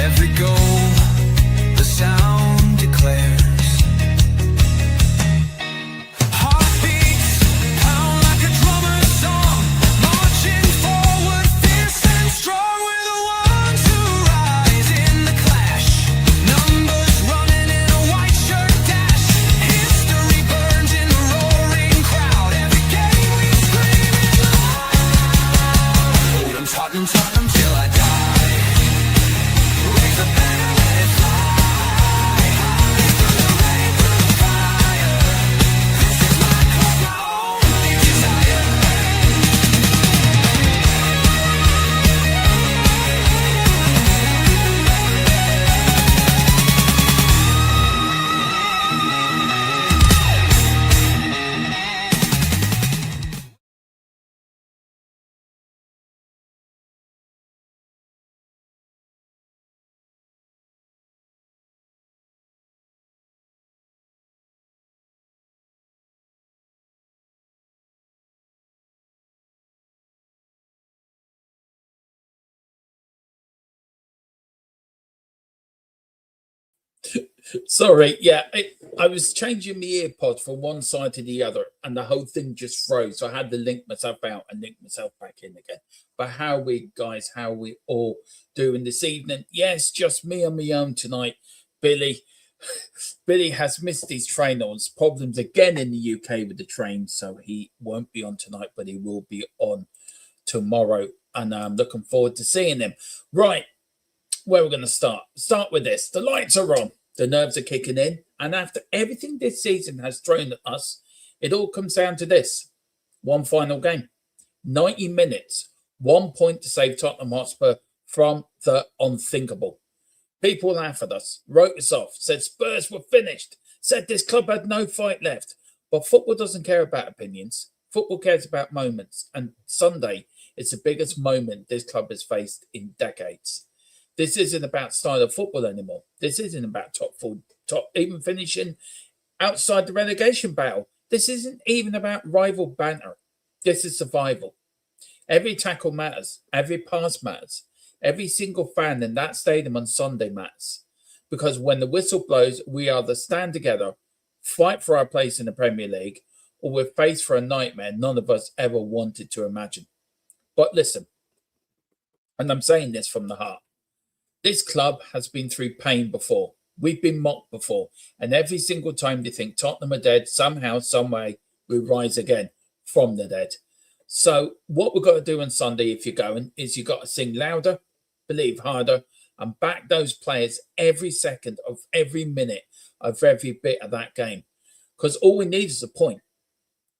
every goal, the sound declares. Heartbeats pound like a drummer's song, marching forward, fierce and strong. We're the ones who rise in the clash. Numbers running in a white shirt dash. History burns in the roaring crowd. Every game we scream it loud. I'm Tottenham, Tottenham till I die. Raise the banner, let it fly. High through the rain, through the fire. This is my club, my only desire. Sorry, yeah, I was changing my earpod from one side to the other, and the whole thing just froze. So I had to link myself out and link myself back in again. But how we guys, how we all doing this evening? Yes, just me on my own tonight. Billy has missed his train on problems again in the UK with the train, so he won't be on tonight, but he will be on tomorrow, and I'm looking forward to seeing him. Right, where we're going to start with this. The lights are on. The nerves are kicking in. And after everything this season has thrown at us, it all comes down to this. One final game. 90 minutes. 1 point to save Tottenham Hotspur from the unthinkable. People laughed at us, wrote us off, said Spurs were finished, said this club had no fight left. But football doesn't care about opinions. Football cares about moments. And Sunday is the biggest moment this club has faced in decades. This isn't about style of football anymore. This isn't about top even finishing outside the relegation battle. This isn't even about rival banter. This is survival. Every tackle matters. Every pass matters. Every single fan in that stadium on Sunday matters. Because when the whistle blows, we either stand together, fight for our place in the Premier League, or we're faced for a nightmare none of us ever wanted to imagine. But listen, and I'm saying this from the heart, this club has been through pain before. We've been mocked before. And every single time they think Tottenham are dead, somehow, some way, we rise again from the dead. So what we've got to do on Sunday, if you're going, is you've got to sing louder, believe harder, and back those players every second of every minute of every bit of that game. Because all we need is a point.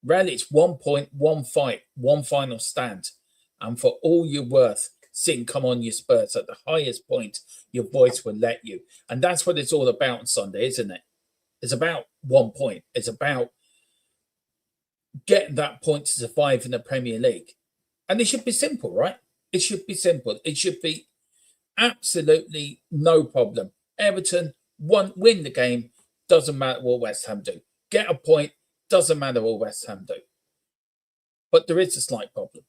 Really, it's 1 point, one fight, one final stand. And for all you're worth, sing Come On You Spurs at the highest point your voice will let you. And that's what it's all about on Sunday, isn't it? It's about 1 point. It's about getting that point to survive in the Premier League. And it should be simple, right? It should be simple. It should be absolutely no problem. Everton win the game, doesn't matter what West Ham do. Get a point, doesn't matter what West Ham do. But there is a slight problem.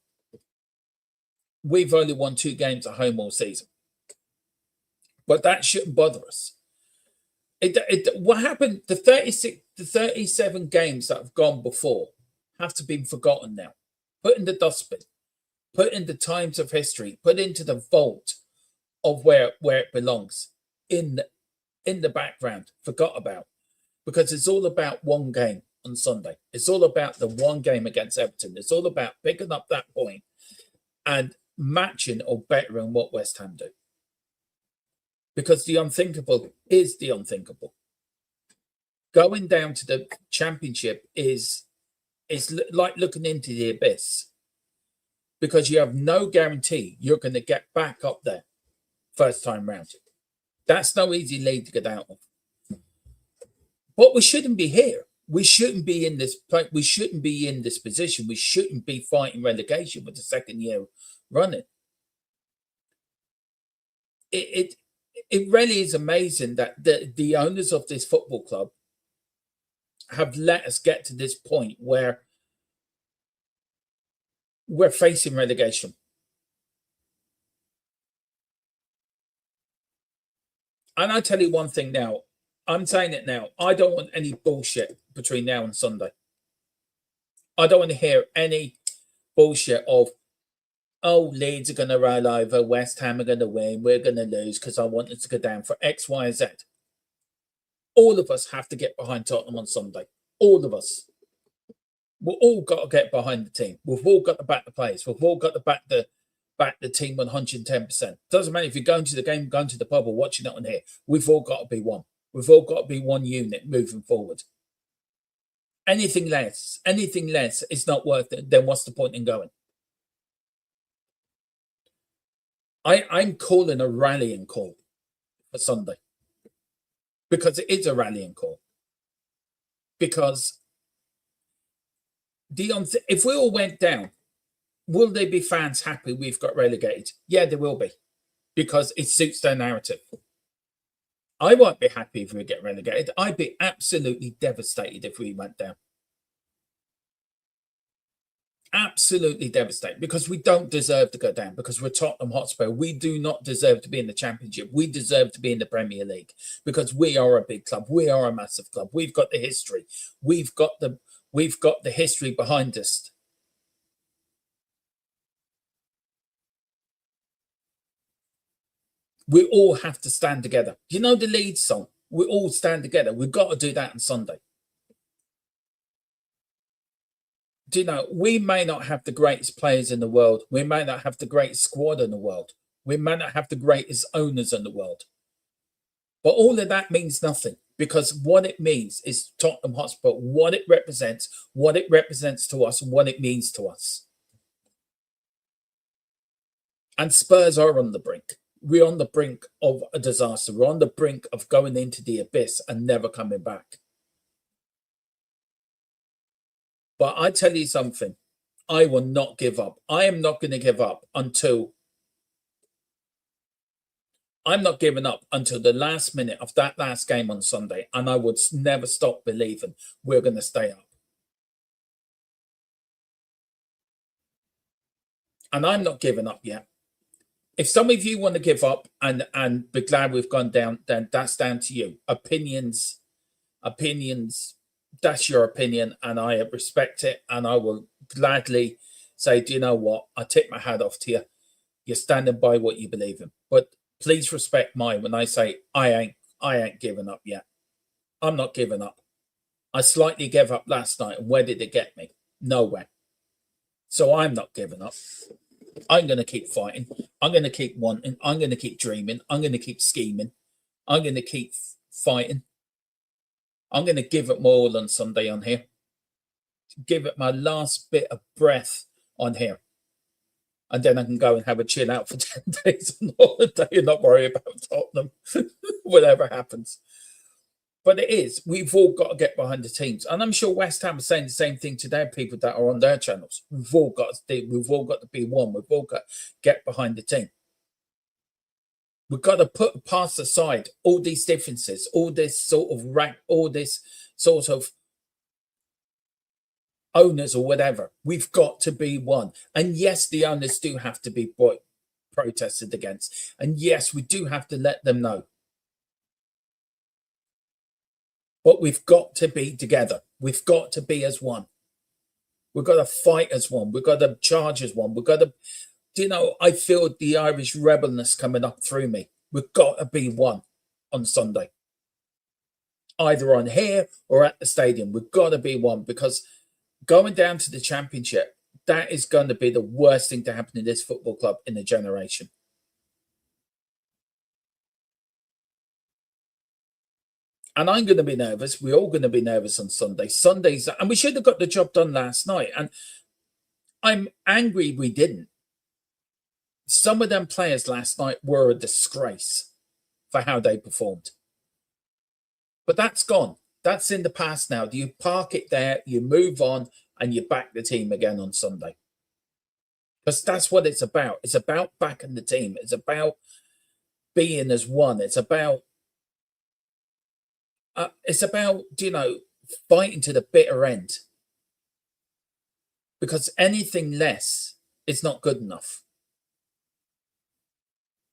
We've only won 2 games at home all season. But that shouldn't bother us. What happened, the 37 games that have gone before have to be forgotten now. Put in the dustbin. Put in the times of history. Put into the vault of where it belongs. In the background. Forgot about. Because it's all about one game on Sunday. It's all about the one game against Everton. It's all about picking up that point and matching or bettering what West Ham do. Because the unthinkable is the unthinkable. Going down to the Championship is like looking into the abyss. Because you have no guarantee you're going to get back up there first time round. That's no easy lead to get out of. But we shouldn't be here. We shouldn't be in this place. We shouldn't be in this position. We shouldn't be fighting relegation with the second year running. It really is amazing that the owners of this football club have let us get to this point where we're facing relegation. And I tell you one thing now, I'm saying it now. I don't want any bullshit between now and Sunday. I don't want to hear any bullshit of, oh, Leeds are going to roll over, West Ham are going to win, we're going to lose because I want it to go down for X, Y, Z. All of us have to get behind Tottenham on Sunday. All of us. We've all got to get behind the team. We've all got to back the players. We've all got to back the team 110%. Doesn't matter if you're going to the game, going to the pub, or watching it on here. We've all got to be one. We've all got to be one unit moving forward. Anything less is not worth it. Then what's the point in going? I'm calling a rallying call for Sunday, because it is a rallying call. Because if we all went down, will there be fans happy we've got relegated? Yeah, there will be, because it suits their narrative. I won't be happy if we get relegated. I'd be absolutely devastated if we went down. Absolutely devastated, because we don't deserve to go down, because we're Tottenham Hotspur. We do not deserve to be in the Championship. We deserve to be in the Premier League, because we are a big club. We are a massive club. We've got the history. We've got the history behind us. We all have to stand together. You know the Leeds song? We all stand together. We've got to do that on Sunday. Do you know, we may not have the greatest players in the world. We may not have the greatest squad in the world. We may not have the greatest owners in the world. But all of that means nothing, because what it means is Tottenham Hotspur, what it represents to us, and what it means to us. And Spurs are on the brink. We're on the brink of a disaster. We're on the brink of going into the abyss and never coming back. But I tell you something, I will not give up. I am not going to give up until the last minute of that last game on Sunday. And I would never stop believing we're going to stay up. And I'm not giving up yet. If some of you want to give up and be glad we've gone down, then that's down to you. Opinions, that's your opinion, and I respect it, and I will gladly say, do you know what? I tip my hat off to you. You're standing by what you believe in. But please respect mine when I say I ain't giving up yet. I'm not giving up. I slightly gave up last night, and where did it get me? Nowhere. So I'm not giving up. I'm going to keep fighting. I'm going to keep wanting. I'm going to keep dreaming. I'm going to keep scheming. I'm going to keep fighting. I'm going to give it my all on Sunday on here. Give it my last bit of breath on here. And then I can go and have a chill out for 10 days on holiday and not worry about Tottenham, whatever happens. But it is. We've all got to get behind the teams. And I'm sure West Ham are saying the same thing to their people that are on their channels. We've all got to be one. We've all got to get behind the team. We've got to put past aside all these differences, all this sort of owners or whatever. We've got to be one. And yes, the owners do have to be protested against. And yes, we do have to let them know. But we've got to be together. We've got to be as one. We've got to fight as one. We've got to charge as one. We've got to... Do you know, I feel the Irish rebelness coming up through me. We've got to be one on Sunday. Either on here or at the stadium. We've got to be one, because going down to the Championship, that is going to be the worst thing to happen in this football club in a generation. And I'm going to be nervous. We're all going to be nervous on Sunday. Sundays, and we should have got the job done last night. And I'm angry we didn't. Some of them players last night were a disgrace for how they performed. But that's gone. That's in the past now. You park it there, you move on, and you back the team again on Sunday. Because that's what it's about. It's about backing the team. It's about being as one. It's about, you know, fighting to the bitter end. Because anything less is not good enough.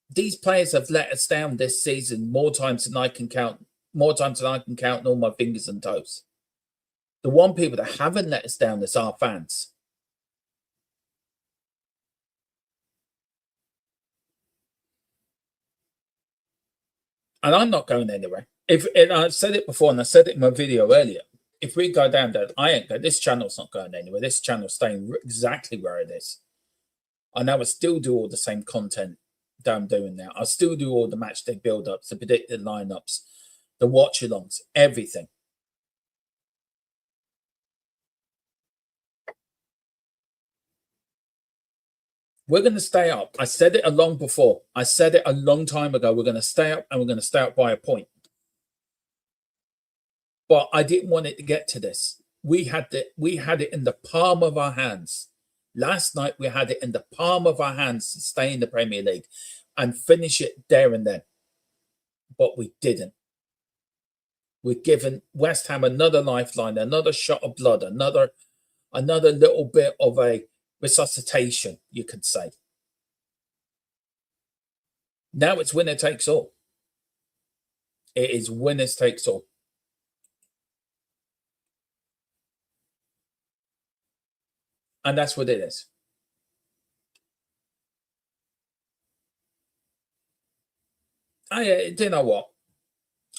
These players have let us down this season more times than I can count. More times than I can count on all my fingers and toes. The one people that haven't let us down is our fans. And I'm not going anywhere. And I've said it before, and I said it in my video earlier. If we go down there, I ain't going. This channel's not going anywhere. This channel's staying exactly where it is. And I will still do all the same content that I'm doing now. I'll still do all the match day build-ups, the predicted lineups, the watch-alongs, everything. We're going to stay up. I said it before. I said it a long time ago. We're going to stay up, and we're going to stay up by a point. But I didn't want it to get to this. We had it in the palm of our hands. Last night, we had it in the palm of our hands to stay in the Premier League and finish it there and then. But we didn't. We've given West Ham another lifeline, another shot of blood, another little bit of a resuscitation, you could say. Now it's winner takes all. It is winners takes all. And that's what it is. Do you know what?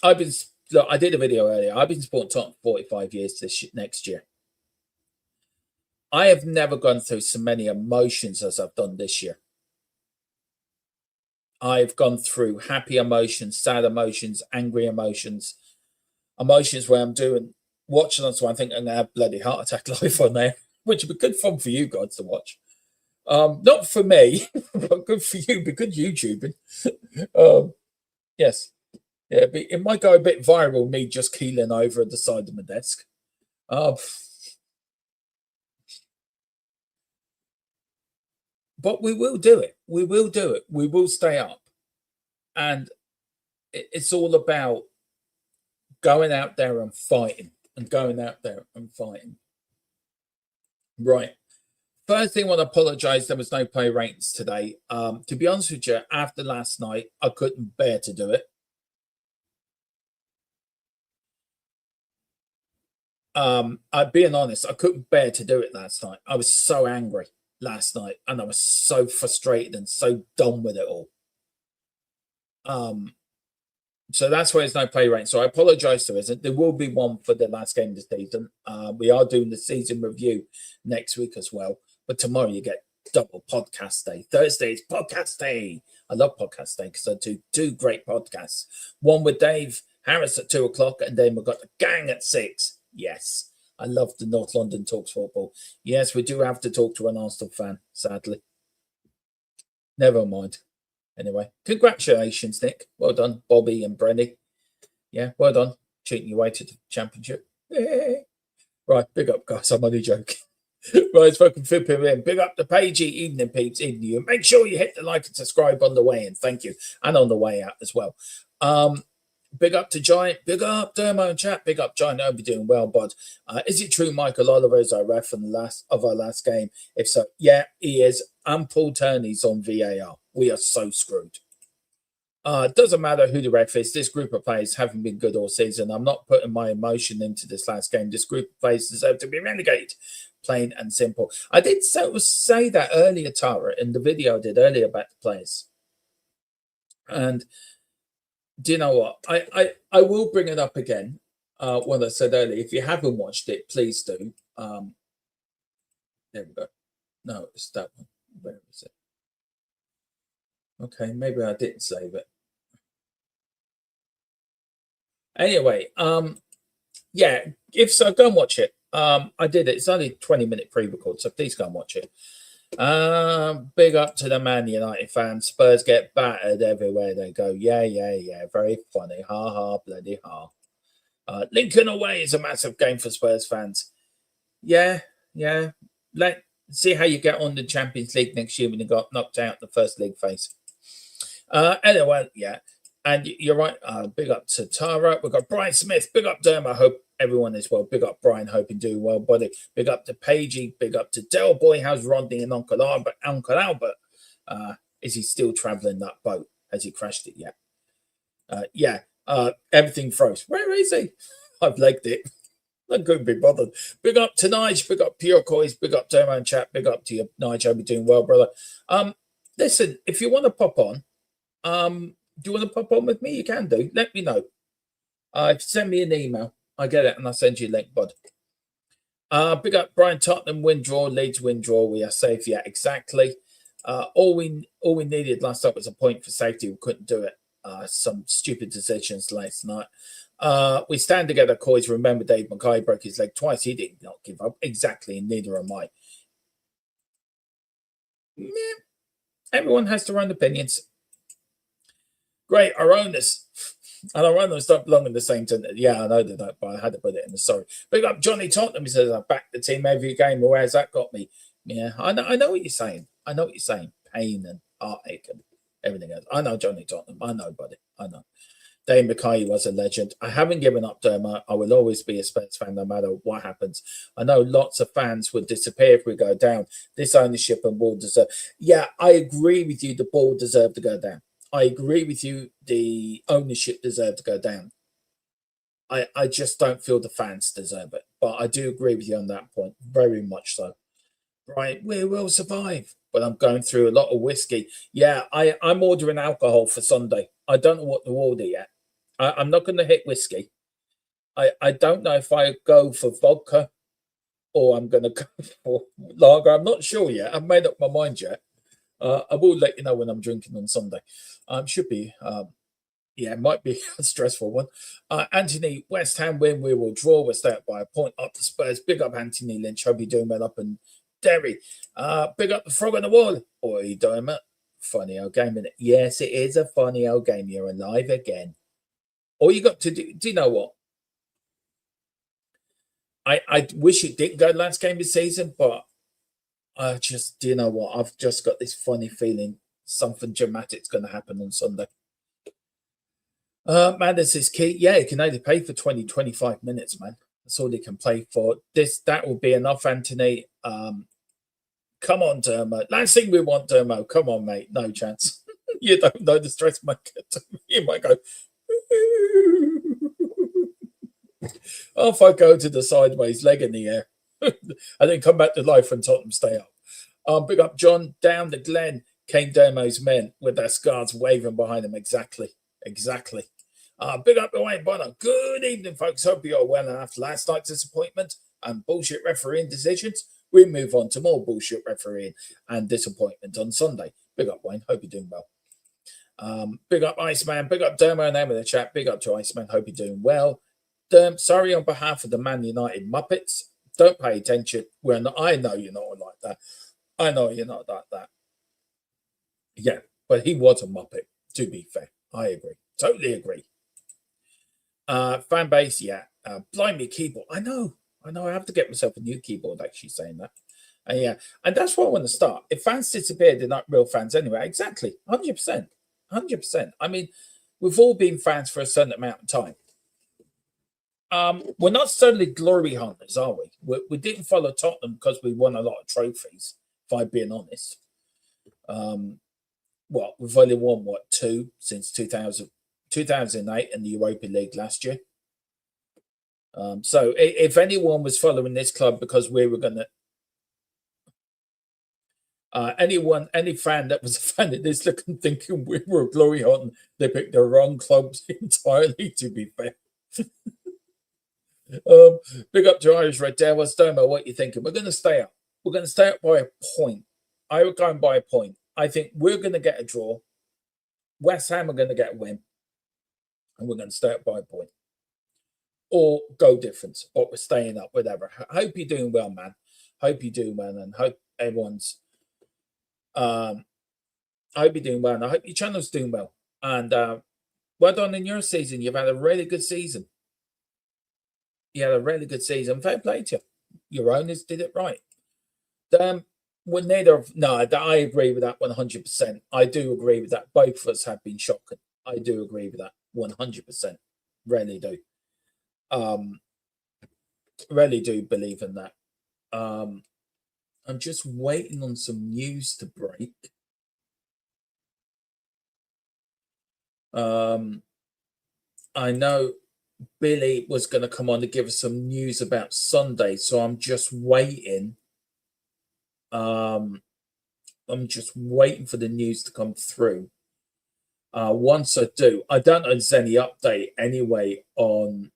I did a video earlier. I've been supporting Tottenham 45 years this next year. I have never gone through so many emotions as I've done this year. I've gone through happy emotions, sad emotions, angry emotions, emotions where I'm watching on, so I think I'm going to have bloody heart attack live on there, which would be good fun for you guys to watch. Not for me, but good for you, but good YouTubing. Yes. Yeah, it might go a bit viral, me just keeling over at the side of my desk. But we will do it. We will do it. We will stay up. And it's all about going out there and fighting. Right. First thing, I want to apologise. There was no play ratings today. To be honest with you, after last night, I couldn't bear to do it. I'm being honest, I couldn't bear to do it last night. I was so angry last night, and I was so frustrated and so done with it all. So that's why there's no play rate. So I apologise there isn't. There will be one for the last game of the season. We are doing the season review next week as well. But tomorrow you get double podcast day. Thursday is podcast day. I love podcast day because I do two great podcasts. One with Dave Harris at 2:00, and then we've got the gang at 6. Yes, I love the North London Talks Football. Yes, we do have to talk to an Arsenal fan, sadly. Never mind. Anyway, congratulations, Nick. Well done, Bobby and Brenny. Yeah, well done. Cheating your way to the championship. Right, big up, guys. I'm only joking. Right, it's fucking flipping in. Big up the page. Evening, peeps. Evening, you. Make sure you hit the like and subscribe on the way in. Thank you. And on the way out as well. Big up to Giant. Big up Dermo and chat. Big up Giant. I hope you're doing well, bud. Is it true Michael Oliver is our ref from our last game? If so, yeah, he is. And Paul Turney's on VAR. We are so screwed. It doesn't matter who the ref is. This group of players haven't been good all season. I'm not putting my emotion into this last game. This group of players deserve to be relegated. Plain and simple. I did say that earlier, Tara, in the video I did earlier about the players. And do you know what? I will bring it up again. What I said earlier. If you haven't watched it, please do. There we go. No, it's that one. Where is it? Okay, maybe I didn't save it. Anyway, yeah, if so, go and watch it. I did it. It's only 20-minute pre-record, so please go and watch it. Big up to the Man United fans. Spurs get battered everywhere they go. Yeah. Very funny. Ha ha, bloody ha. Lincoln away is a massive game for Spurs fans. Yeah. Let's see how you get on the Champions League next year when you got knocked out in the first league phase. Anyway, yeah. And you're right. Big up to Tara. We've got Brian Smith. Big up Derma. Hope everyone is well. Big up Brian. Hope you're doing well, buddy. Big up to Pagey. Big up to Del Boy. How's Rodney and Uncle Albert? Is he still traveling that boat? Has he crashed it yet? Yeah. Everything froze. Where is he? I've legged it. I couldn't be bothered. Big up to Nige, big up Pure Coys, big up to man chat, big up to you, Nige. Hope you're doing well, brother. Listen, if you want to pop on, do you want to pop on with me? You can do. Let me know. Send me an email. I get it, and I'll send you a link, bud. Big up Brian. Tottenham win draw, Leeds win draw. We are safe. Yeah, exactly. All we needed last night was a point for safety. We couldn't do it. Some stupid decisions last night. We stand together, Coys. Remember, Dave Mackay broke his leg twice. He did not give up. Exactly, and neither am I. Yeah. Everyone has their own opinions. Great, our owners. And our owners don't belong in the same team. Yeah, I know they don't, but I had to put it in the sorry. Big up Johnny Tottenham. He says, I back the team every game. Well, where's that got me? Yeah, I know what you're saying. I know what you're saying. Pain and heartache and everything else. I know Johnny Tottenham. I know, buddy. I know. Dave Mackay was a legend. I haven't given up, Dermo. I will always be a Spurs fan no matter what happens. I know lots of fans would disappear if we go down. This ownership and ball deserve. Yeah, I agree with you. The ball deserved to go down. I agree with you. The ownership deserved to go down. I just don't feel the fans deserve it. But I do agree with you on that point. Very much so. Right, we will survive. But I'm going through a lot of whiskey. Yeah, I'm ordering alcohol for Sunday. I don't know what to order yet. I'm not going to hit whiskey. I don't know if I go for vodka or I'm going to go for lager. I'm not sure yet. I've made up my mind yet. I will let you know when I'm drinking on Sunday. Should be, yeah, it might be a stressful one. Anthony, West Ham win. We will draw. We'll stay up by a point. Up the Spurs. Big up Anthony Lynch. Hope you're doing well up in Derry. Big up the frog on the wall. Or are you doing it? Funny old game, isn't it? Yes, it is a funny old game. You're alive again. All you got to do you know what? I wish it didn't go last game of the season, but do you know what? I've just got this funny feeling something dramatic's going to happen on Sunday. Madness is key. Yeah, you can only play for 20, 25 minutes, man. That's all they can play for. That will be enough, Anthony. Come on, Dermo. Last thing we want, Dermo. Come on, mate. No chance. You don't know the stress might get to me. You might go. Off I go to the sideways, leg in the air, and then come back to life when Tottenham stay up. Big up John. Down the Glen came Dermo's men with their scarves waving behind them. Exactly. Big up the Wayne Bonner. Good evening, folks. Hope you're well enough. Last night's disappointment and bullshit refereeing decisions. We move on to more bullshit refereeing and disappointment on Sunday. Big up, Wayne. Hope you're doing well. Big up Iceman. Big up Dermo, name of the chat. Big up to Iceman. Hope you're doing well. Sorry on behalf of the Man United Muppets. Don't pay attention. I know you're not like that. I know you're not like that. Yeah, but he was a Muppet, to be fair. I agree. Totally agree. Fan base, yeah. Blimey keyboard. I know. I have to get myself a new keyboard, actually, saying that. Yeah, and that's where I want to start. If fans disappear, they're not real fans anyway. Exactly. 100%. 100%. I mean, we've all been fans for a certain amount of time. We're not certainly glory hunters, are we? We didn't follow Tottenham because we won a lot of trophies, if I'm being honest. We've only won, 2 since 2008 and the Europa League last year. So if anyone was following this club because we were going to... any fan that was a fan of this looking thinking we were a glory hunt, they picked the wrong clubs entirely, to be fair. Big up to Irish Red Dale. What's Domo? What you thinking? We're going to stay up. We're going to stay up by a point. I would go by a point. I think we're going to get a draw. West Ham are going to get a win. And we're going to stay up by a point. Or go difference. But we're staying up, whatever. I hope you're doing well, man. Hope you're doing well. And hope everyone's... I hope you're doing well. And I hope your channel's doing well. And well done in your season. You've had a really good season. You had a really good season. Fair play to you. Your owners did it right. I agree with that 100%. I do agree with that. Both of us have been shocking. I do agree with that 100%. Really do. Really do believe in that. I'm just waiting on some news to break. I know Billy was going to come on to give us some news about Sunday, so I'm just waiting. I'm just waiting for the news to come through. Once I do, I don't know if there's any update anyway on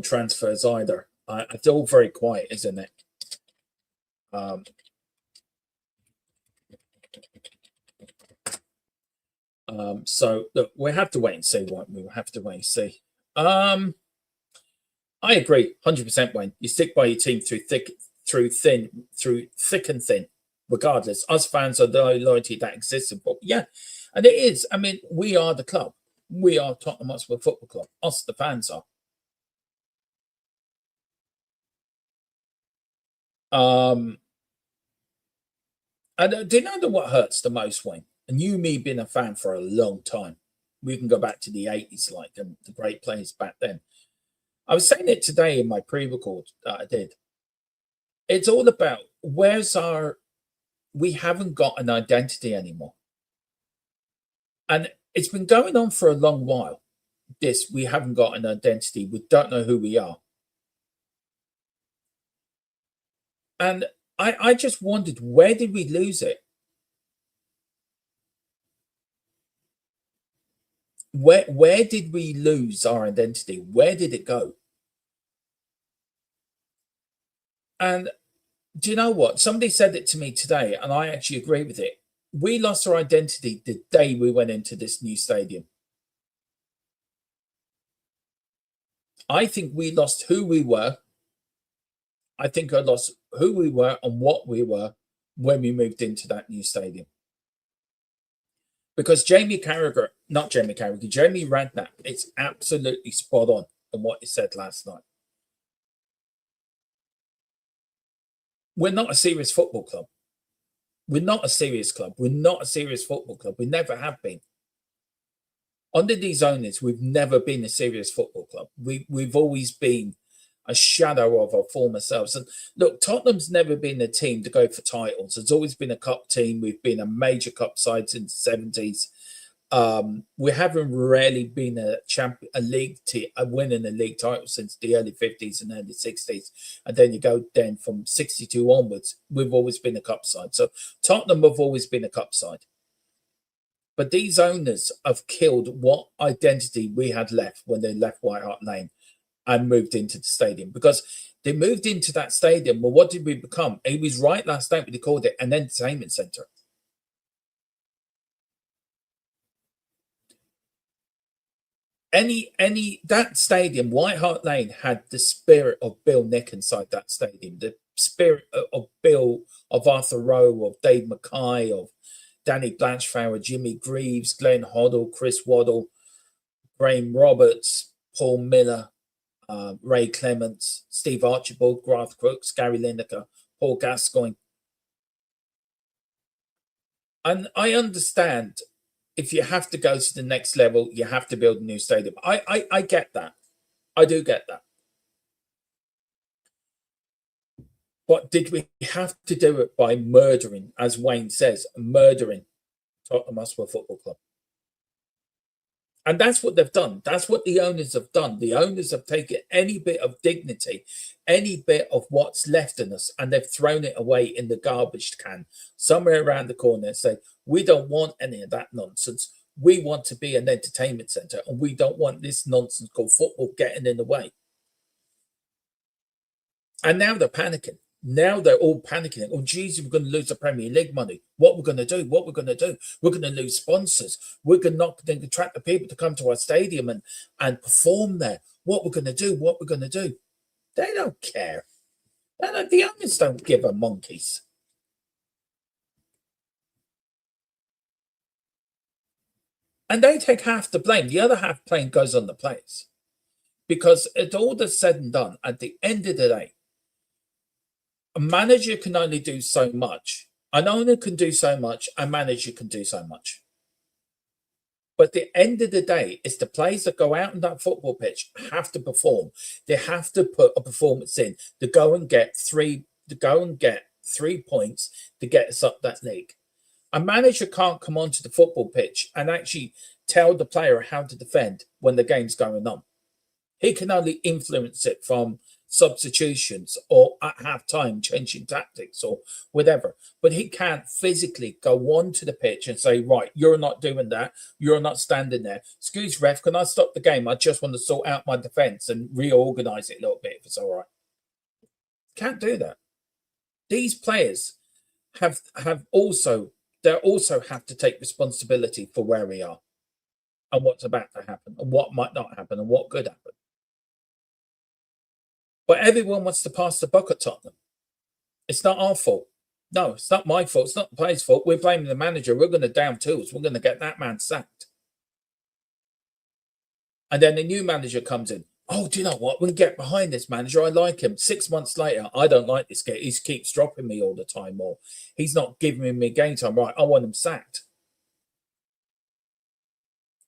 transfers either. It's all very quiet, isn't it? So look, we have to wait and see. What we will have to wait and see. I agree, 100%, Wayne. You stick by your team through thick and thin, regardless. Us fans are the loyalty that exists in football. Yeah, and it is. I mean, we are the club. We are Tottenham Hotspur Football Club. Us, the fans, are. And do you know what hurts the most, Wayne? And you, me, being a fan for a long time, we can go back to the 80s, like, and the great players back then. I was saying it today in my pre-record that I did. It's all about we haven't got an identity anymore. And it's been going on for a long while. We haven't got an identity. We don't know who we are. And I just wondered, where did we lose it? Where did we lose our identity? Where did it go? And do you know what? Somebody said it to me today, and I actually agree with it. We lost our identity the day we went into this new stadium. I think we lost who we were. I think I lost who we were and what we were when we moved into that new stadium. Because Jamie Redknapp, it's absolutely spot on what he said last night. We're not a serious football club. We're not a serious club. We're not a serious football club. We never have been. Under these owners, we've never been a serious football club. We've always been a shadow of our former selves. And look, Tottenham's never been a team to go for titles. It's always been a cup team. We've been a major cup side since the 70s. We haven't really been a league team, winning a league title since the early 50s and early 60s. And then you go from 62 onwards, we've always been a cup side. So Tottenham have always been a cup side. But these owners have killed what identity we had left when they left White Hart Lane and moved into the stadium, because they moved into that stadium. Well, what did we become? He was right last night when he called it an entertainment centre. That stadium, White Hart Lane, had the spirit of Bill Nick inside that stadium, the spirit of Arthur Rowe, of Dave Mackay, of Danny Blanchflower, Jimmy Greaves, Glenn Hoddle, Chris Waddle, Graham Roberts, Paul Miller, Ray Clements, Steve Archibald, Garth Crooks, Gary Lineker, Paul Gascoigne. And I understand, if you have to go to the next level, you have to build a new stadium. I get that. I do get that. But did we have to do it by murdering, as Wayne says, murdering Tottenham Hotspur Football Club? And that's what they've done. That's what the owners have done. The owners have taken any bit of dignity, any bit of what's left in us, and they've thrown it away in the garbage can somewhere around the corner and say, we don't want any of that nonsense. We want to be an entertainment centre, and we don't want this nonsense called football getting in the way. And now they're panicking. Now they're all panicking. Oh, geez, we're going to lose the Premier League money. What we're going to do? What we're going to do? We're going to lose sponsors. We're not going to attract the people to come to our stadium and perform there. What we're going to do? What we're going to do? They don't care. The owners don't give a monkeys. And they take half the blame. The other half blame goes on the players. Because it's all that's said and done, at the end of the day, a manager can only do so much. An owner can do so much. A manager can do so much. But at the end of the day, it's the players that go out on that football pitch have to perform. They have to put a performance in to go and get 3 points to get us up that league. A manager can't come onto the football pitch and actually tell the player how to defend when the game's going on. He can only influence it from substitutions or at half time changing tactics or whatever. But he can't physically go onto the pitch and say, right, you're not doing that. You're not standing there. Excuse ref, can I stop the game? I just want to sort out my defense and reorganize it a little bit if it's all right. Can't do that. These players have also have to take responsibility for where we are and what's about to happen and what might not happen and what could happen. But everyone wants to pass the buck at Tottenham. It's not our fault. No, it's not my fault. It's not the player's fault. We're blaming the manager. We're going to down tools. We're going to get that man sacked. And then the new manager comes in. Oh, do you know what? We can get behind this manager. I like him. 6 months later, I don't like this guy. He keeps dropping me all the time, or he's not giving me game time. Right, I want him sacked.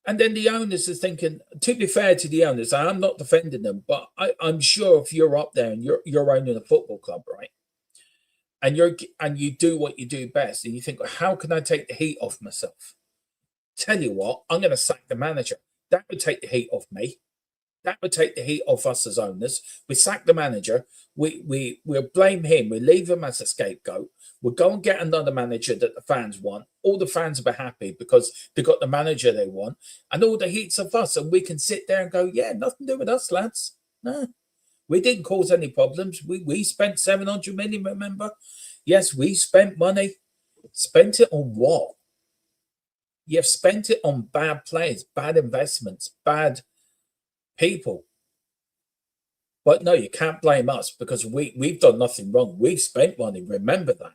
And then the owners are thinking, to be fair to the owners, I'm not defending them, but I'm sure if you're up there and you're owning a football club, right? And you do what you do best, and you think, well, how can I take the heat off myself? Tell you what, I'm going to sack the manager. That would take the heat off me. That would take the heat off us as owners. We sack the manager. We'll blame him. We leave him as a scapegoat. We'll go and get another manager that the fans want. All the fans will be happy because they got the manager they want. And all the heat's of us. And we can sit there and go, yeah, nothing to do with us, lads. No, we didn't cause any problems. We spent 700 million, remember? Yes, we spent money. Spent it on what? You've spent it on bad players, bad investments, bad people. But no, you can't blame us because we've done nothing wrong. We've spent money. Remember that.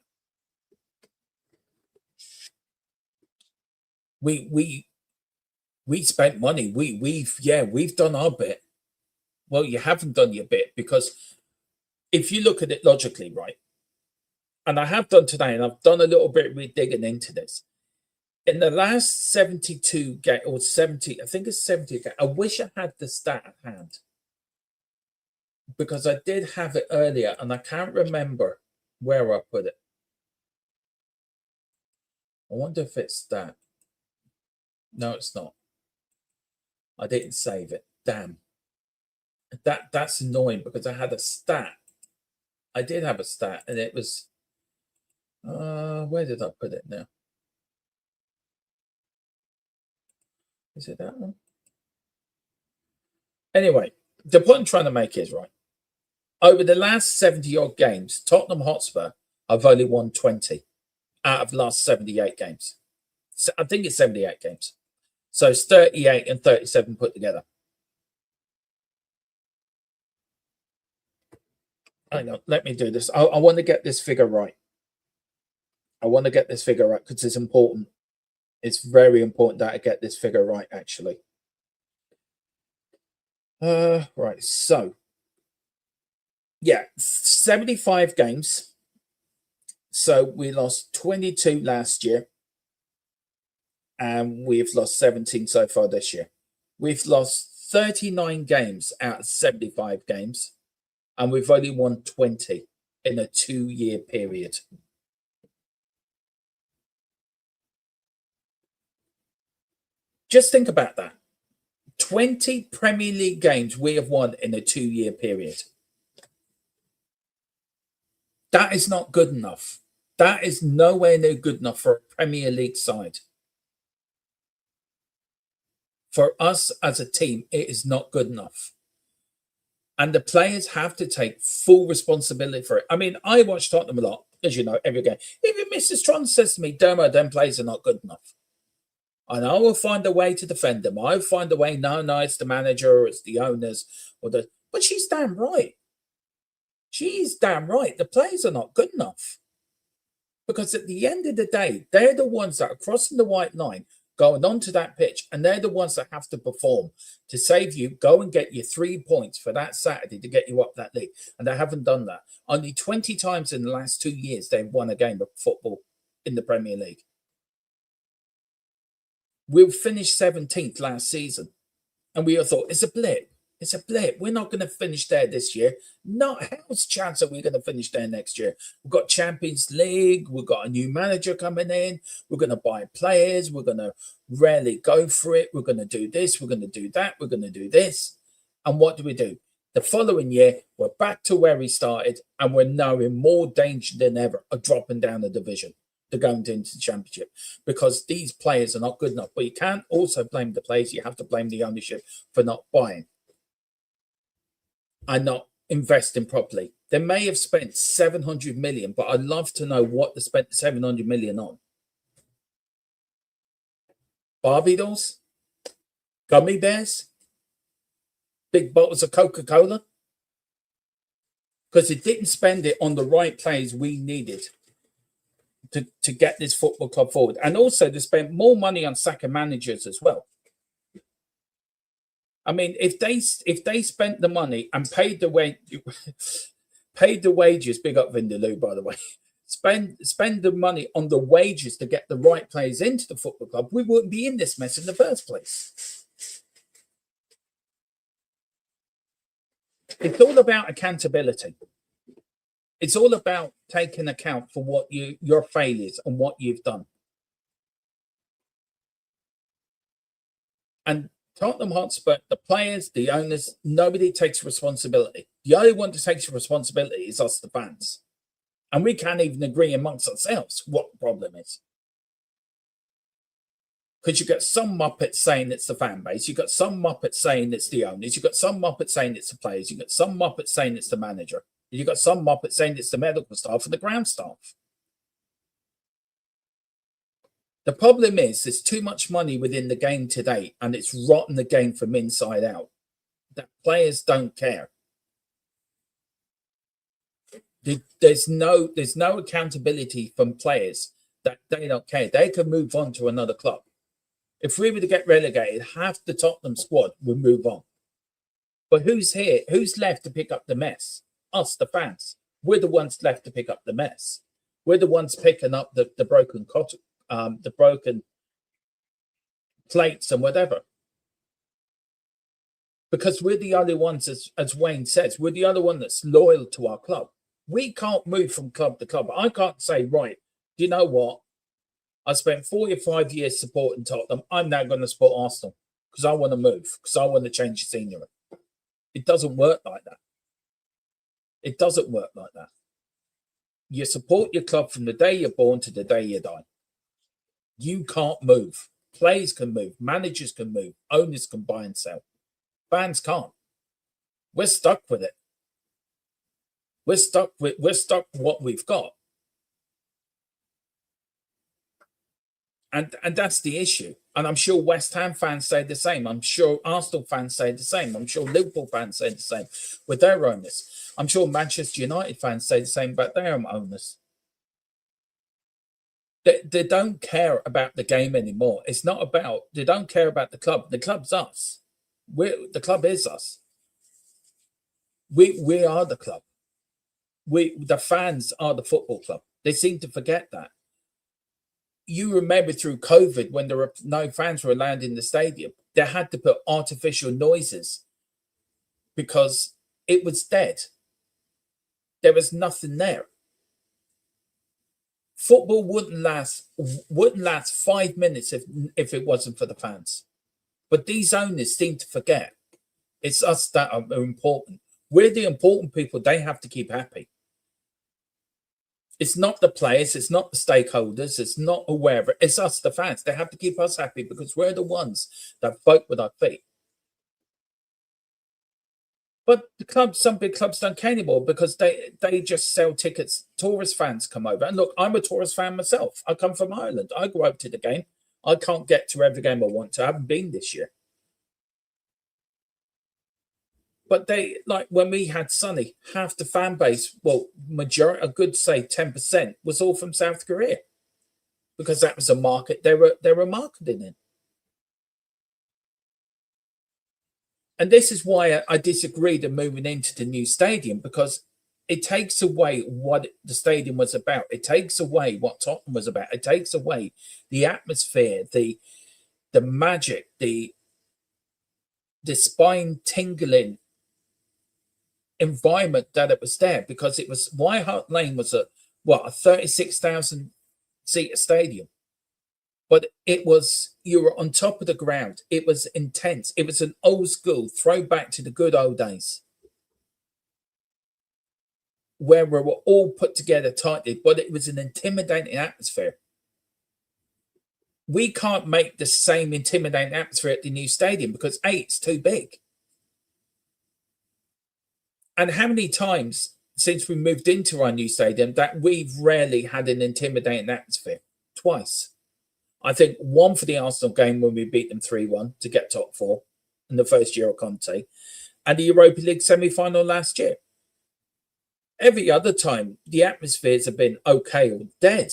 We spent money. We've done our bit. Well, you haven't done your bit because if you look at it logically, right? And I have done today, and I've done a little bit of digging into this. In the last 72 game or 70, I think it's 70 game. I wish I had the stat at hand because I did have it earlier and I can't remember where I put it. I wonder if it's that. No, it's not. I didn't save it. Damn. That's annoying because I had a stat. I did have a stat and it was where did I put it now? Is it that one? Anyway, the point I'm trying to make is, right, over the last 70-odd games, Tottenham Hotspur have only won 20 out of the last 78 games. So I think it's 78 games. So it's 38 and 37 put together. Hang on, let me do this. I want to get this figure right. I want to get this figure right because it's important. It's very important that I get this figure right, actually. Right, so, yeah, 75 games. So we lost 22 last year. And we've lost 17 so far this year. We've lost 39 games out of 75 games. And we've only won 20 in a 2-year period. Just think about that. 20 Premier League games we have won in a 2-year period. That is not good enough. That is nowhere near good enough for a Premier League side. For us as a team, it is not good enough. And the players have to take full responsibility for it. I mean, I watch Tottenham a lot, as you know, every game. Even Mrs. Tron says to me, Dermo, them players are not good enough. And I will find a way to defend them. I'll find a way. No, it's the manager, or it's the owners, but she's damn right. She's damn right. The players are not good enough. Because at the end of the day, they're the ones that are crossing the white line, going onto that pitch, and they're the ones that have to perform to save you, go and get your 3 points for that Saturday to get you up that league. And they haven't done that. Only 20 times in the last 2 years, they've won a game of football in the Premier League. We finished 17th last season, and we all thought, it's a blip. It's a blip. We're not going to finish there this year. Not how's chance that we're going to finish there next year. We've got Champions League. We've got a new manager coming in. We're going to buy players. We're going to really go for it. We're going to do this. We're going to do that. We're going to do this. And what do? The following year, we're back to where we started, and we're now in more danger than ever of dropping down the division to going into the championship because these players are not good enough. But you can't also blame the players. You have to blame the ownership for not buying and not investing properly. They may have spent 700 million, but I'd love to know what they spent the 700 million on. Barbie dolls? Gummy bears? Big bottles of Coca-Cola? Because it didn't spend it on the right players we needed to get this football club forward. And also they spent more money on sacking managers as well. I mean, if they spent the money and paid the wages, big up Vindaloo, by the way, spend the money on the wages to get the right players into the football club, we wouldn't be in this mess in the first place. It's all about accountability. It's all about taking account for what your failures and what you've done. And Tottenham Hotspur, the players, the owners, nobody takes responsibility. The only one that takes responsibility is us, the fans. And we can't even agree amongst ourselves what the problem is. Because you've got some muppets saying it's the fan base. You've got some muppets saying it's the owners. You've got some muppets saying it's the players. You've got some muppets saying it's the manager. You've got some muppets saying it's the medical staff and the ground staff. The problem is there's too much money within the game today, and it's rotten the game from inside out. That players don't care. There's no accountability from players that they don't care. They can move on to another club. If we were to get relegated, half the Tottenham squad would move on. But who's here? Who's left to pick up the mess? Us, the fans. We're the ones left to pick up the mess. We're the ones picking up the broken cotton. The broken plates and whatever, because we're the only ones, as Wayne says, we're the other one that's loyal to our club. We can't move from club to club. I can't say, right, do you know what? I spent 45 years supporting Tottenham. I'm now going to support Arsenal because I want to move, because I want to change the scenery. It doesn't work like that. It doesn't work like that. You support your club from the day you're born to the day you die. You can't move. Players can move. Managers can move. Owners can buy and sell. Fans can't. We're stuck with it. We're stuck with what we've got. And that's the issue. And I'm sure West Ham fans say the same. I'm sure Arsenal fans say the same. I'm sure Liverpool fans say the same with their owners. I'm sure Manchester United fans say the same about their owners. They don't care about the game anymore. It's not about, they don't care about the club. The club's us. The club is us. We are the club. The fans are the football club. They seem to forget that. You remember through COVID when there were no fans were allowed in the stadium, they had to put artificial noises because it was dead. There was nothing there. Football wouldn't last 5 minutes if it wasn't for the fans. But these owners seem to forget. It's us that are important. We're the important people they have to keep happy. It's not the players, it's not the stakeholders, it's not whoever, it's us, the fans. They have to keep us happy because we're the ones that vote with our feet. But the clubs, some big clubs don't care anymore because they just sell tickets. Tourist fans come over. And look, I'm a tourist fan myself. I come from Ireland. I go out to the game. I can't get to every game I want to. I haven't been this year. But they, like when we had Sonny, half the fan base, well, majority, a good say 10%, was all from South Korea. Because that was a market they were marketing in. And this is why I disagreed in moving into the new stadium, because it takes away what the stadium was about. It takes away what Tottenham was about. It takes away the atmosphere, the magic, the the spine tingling environment that it was there, because it was White Hart Lane was a 36,000 seat stadium, but it was, you were on top of the ground. It was intense. It was an old school throwback to the good old days, where we were all put together tightly, but it was an intimidating atmosphere. We can't make the same intimidating atmosphere at the new stadium because it's too big. And how many times since we moved into our new stadium that we've rarely had an intimidating atmosphere? Twice. I think one for the Arsenal game when we beat them 3-1 to get top four in the first year of Conte, and the Europa League semi-final last year. Every other time, the atmospheres have been okay or dead,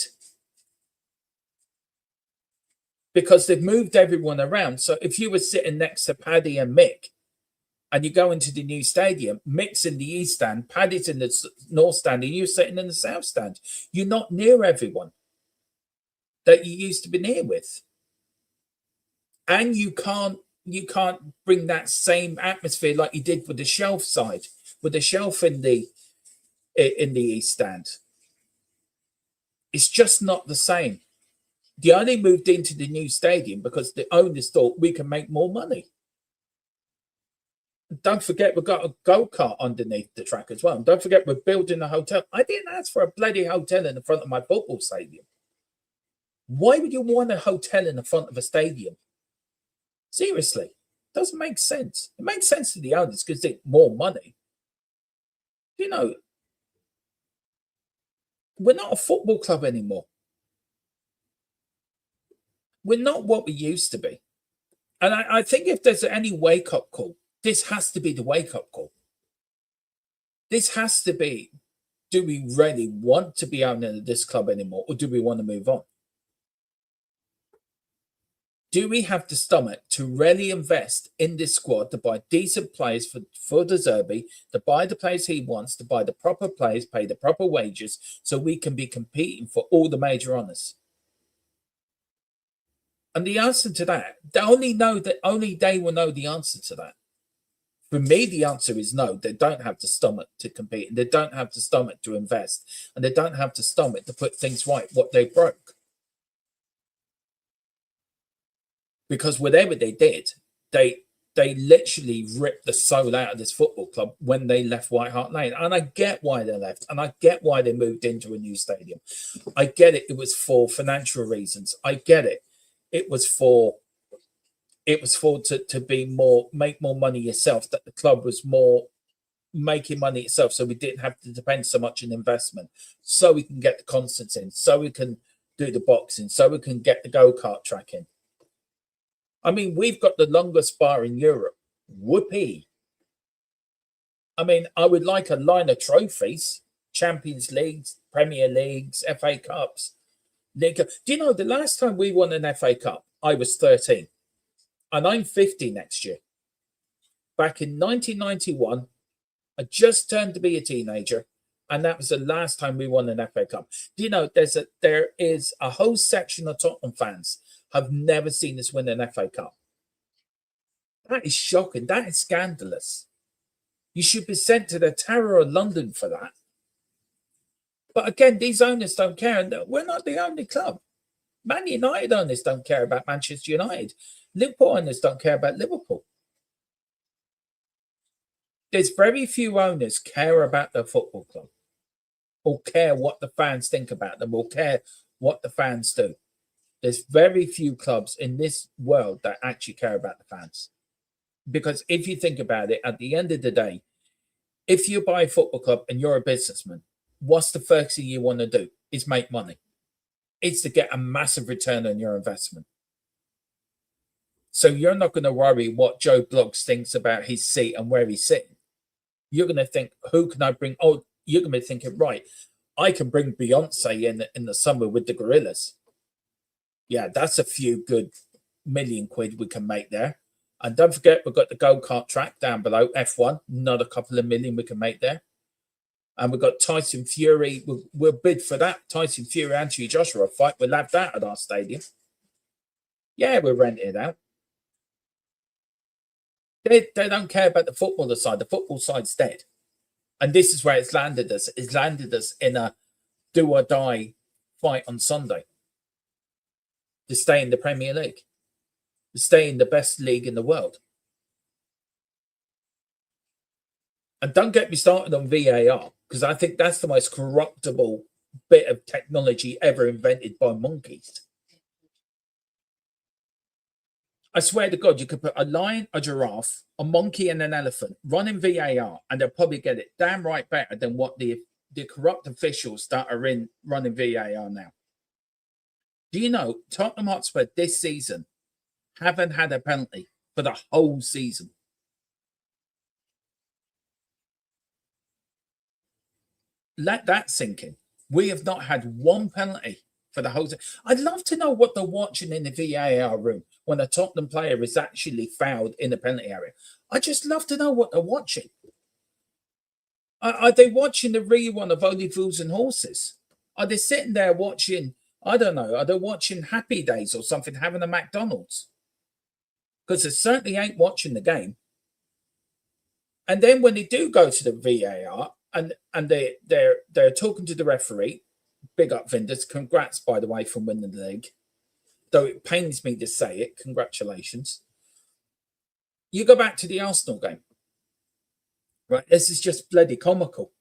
because they've moved everyone around. So if you were sitting next to Paddy and Mick, and you go into the new stadium, Mick's in the east stand, Paddy's in the north stand, and you're sitting in the south stand, you're not near everyone that you used to be near with. And you can't bring that same atmosphere like you did with the shelf side, with the shelf in the east stand. It's just not the same. They only moved into the new stadium because the owners thought we can make more money. Don't forget, we've got a go-kart underneath the track as well. And don't forget, we're building a hotel. I didn't ask for a bloody hotel in the front of my football stadium. Why would you want a hotel in the front of a stadium? Seriously, doesn't make sense. It makes sense to the owners because they get more money. You know, we're not a football club anymore. We're not what we used to be. And I think if there's any wake-up call, this has to be the wake-up call. This has to be, do we really want to be owning this club anymore, or do we want to move on? Do we have the stomach to really invest in this squad, to buy decent players for De Zerbi, to buy the players he wants, to buy the proper players, pay the proper wages, so we can be competing for all the major honours? And the answer to that, only they will know the answer to that. For me, the answer is no. They don't have the stomach to compete, and they don't have the stomach to invest, and they don't have the stomach to put things right, what they broke. Because whatever they did, they literally ripped the soul out of this football club when they left White Hart Lane. And I get why they left, and I get why they moved into a new stadium. I get it. It was for financial reasons. I get it. It was for to be more, make more money yourself, that the club was more making money itself, so we didn't have to depend so much on investment, so we can get the concerts in, so we can do the boxing, so we can get the go-kart track in. I mean, we've got the longest bar in Europe. Whoopee. I mean, I would like a line of trophies, Champions Leagues, Premier Leagues, FA Cups. Do you know, the last time we won an FA Cup, I was 13. And I'm 50 next year. Back in 1991, I just turned to be a teenager, and that was the last time we won an FA Cup. Do you know, there is a whole section of Tottenham fans have never seen us win an FA Cup. That is shocking. That is scandalous. You should be sent to the Tower of London for that. But again, these owners don't care, and we're not the only club. Man United owners don't care about Manchester United. Liverpool owners don't care about Liverpool. There's very few owners care about their football club, or care what the fans think about them, or care what the fans do. There's very few clubs in this world that actually care about the fans. Because if you think about it, at the end of the day, if you buy a football club and you're a businessman, what's the first thing you want to do? Is make money. It's to get a massive return on your investment. So you're not going to worry what Joe Bloggs thinks about his seat and where he's sitting. You're going to think, who can I bring? Oh, you're going to be thinking, right, I can bring Beyonce in the summer with the Gorillas. Yeah, that's a few good million quid we can make there. And don't forget, we've got the go-kart track down below, F1, another couple of million we can make there. And we've got Tyson Fury. We'll bid for that. Tyson Fury, Anthony Joshua fight. We'll have that at our stadium. Yeah, we're renting it out. They don't care about the footballer side. The football side's dead. And this is where it's landed us. It's landed us in a do or die fight on Sunday to stay in the Premier League, to stay in the best league in the world. And don't get me started on VAR, because I think that's the most corruptible bit of technology ever invented by monkeys. I swear to God, you could put a lion, a giraffe, a monkey, and an elephant running VAR, and they'll probably get it damn right better than what the corrupt officials that are in running VAR now. Do you know Tottenham Hotspur this season haven't had a penalty for the whole season? Let that sink in. We have not had one penalty for the whole season. I'd love to know what they're watching in the VAR room when a Tottenham player is actually fouled in the penalty area. I just love to know what they're watching. Are they watching the rerun of Only Fools and Horses? Are they sitting there watching, I don't know, are they watching Happy Days or something, having a McDonald's? Because they certainly ain't watching the game. And then when they do go to the VAR and they're talking to the referee, big up Vinders, congrats, by the way, for winning the league. Though it pains me to say it, congratulations. You go back to the Arsenal game. Right, this is just bloody comical.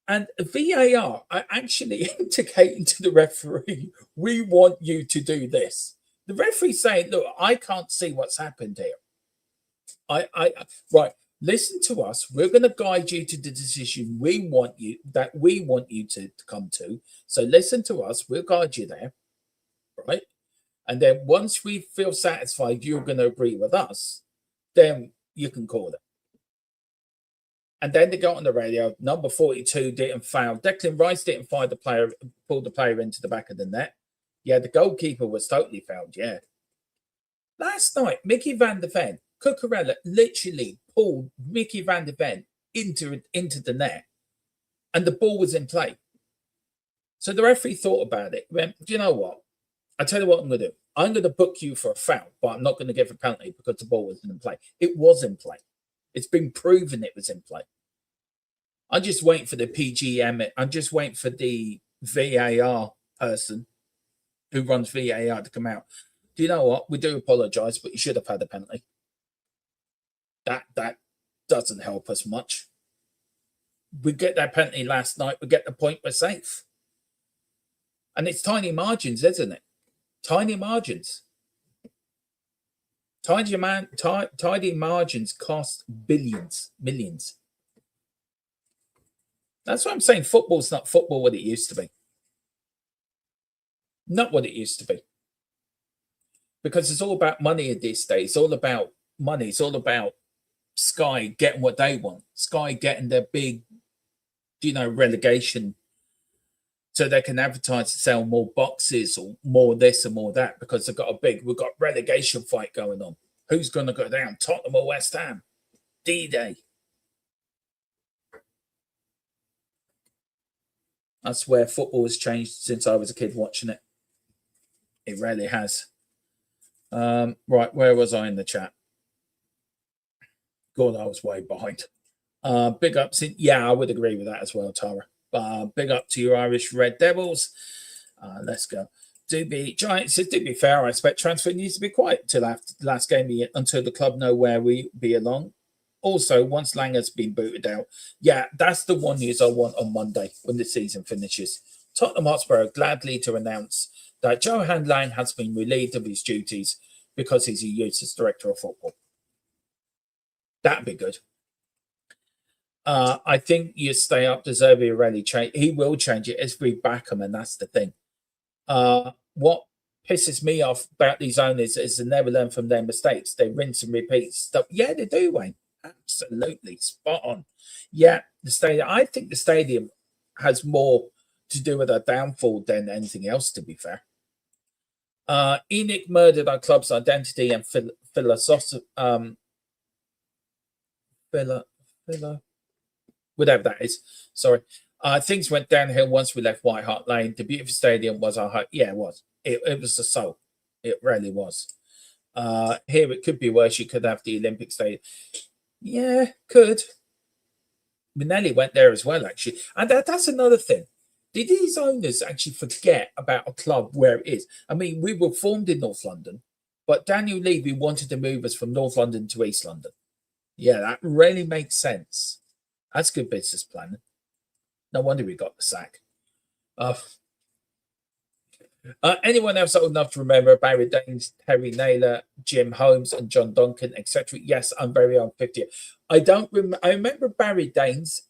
And VAR are actually indicating to the referee, we want you to do this. The referee's saying, look, I can't see what's happened here. Right, listen to us. We're going to guide you to the decision we want you to come to. So listen to us. We'll guide you there. Right. And then once we feel satisfied you're going to agree with us, then you can call it. And then they got on the radio, number 42 didn't foul. Declan Rice didn't pull the player into the back of the net. Yeah, the goalkeeper was totally fouled, yeah. Last night, Mickey van der Ven, Cucurella literally pulled Mickey van der Ven into the net, and the ball was in play. So the referee thought about it, went, do you know what? I tell you what I'm going to do. I'm going to book you for a foul, but I'm not going to give a penalty because the ball wasn't in play. It was in play. It's been proven it was in play. I'm just waiting for the PGM. I'm just waiting for the VAR person who runs VAR to come out. Do you know what? We do apologise, but you should have had a penalty. That doesn't help us much. We get that penalty last night. We get the point. We're safe. And it's tiny margins, isn't it? Tiny margins. Tidy margins cost billions, millions. That's what I'm saying. Football's not football what it used to be. Not what it used to be. Because it's all about money at this day. It's all about money. It's all about Sky getting what they want. Sky getting their big, relegation so they can advertise to sell more boxes or more this and more that because we've got relegation fight going on. Who's going to go down? Tottenham or West Ham? D-Day. That's where football has changed since I was a kid watching it. It really has. Right, where was I in the chat? God, I was way behind. Big ups. I would agree with that as well, Tara. Big up to your Irish Red Devils. Let's go. Giant says, to be fair, I expect transfer needs to be quiet till after the last game until the club know where we belong. Also, once Lang has been booted out, that's the one news I want on Monday when the season finishes. Tottenham Hotspur are gladly to announce that Johan Lang has been relieved of his duties because he's a useless director of football. That'd be good. I think you stay up. Deserve already change. He will change it. It's Beckham, and that's the thing. What pisses me off about these owners is they never learn from their mistakes. They rinse and repeat stuff. Yeah, they do, Wayne. Absolutely spot on. Yeah, the stadium. I think the stadium has more to do with our downfall than anything else, to be fair. ENIC murdered our club's identity and philosophy. Whatever that is. Sorry. Things went downhill once we left White Hart Lane. The beautiful stadium was our hope. Yeah, it was. It was the soul. It really was. Here it could be worse. You could have the Olympic Stadium. Yeah, could. Minelli went there as well, actually. And that's another thing. Did these owners actually forget about a club where it is? I mean, we were formed in North London, but Daniel Levy wanted to move us from North London to East London. Yeah, that really makes sense. That's good business planning. No wonder we got the sack. Anyone else old enough to remember Barry Daines, Terry Naylor, Jim Holmes, and John Duncan, etc.? Yes, I'm very old, 50. I don't remember. I remember Barry Daines.